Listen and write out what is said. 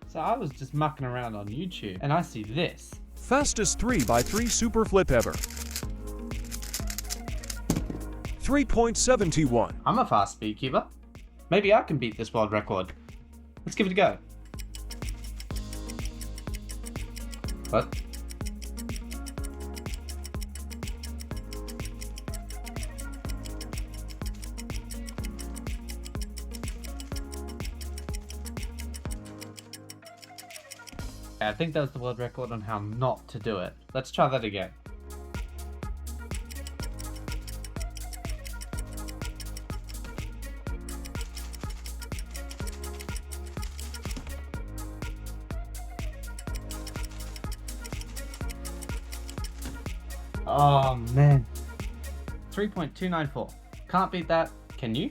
So I was just mucking around on YouTube and I see this. Fastest 3x3 super flip ever. 3.71. I'm a fast speedkeeper. Maybe I can beat this world record. Let's give it a go. What? I think that was the world record on how not to do it. Let's try that again. Oh man. 3.294. Can't beat that. Can you?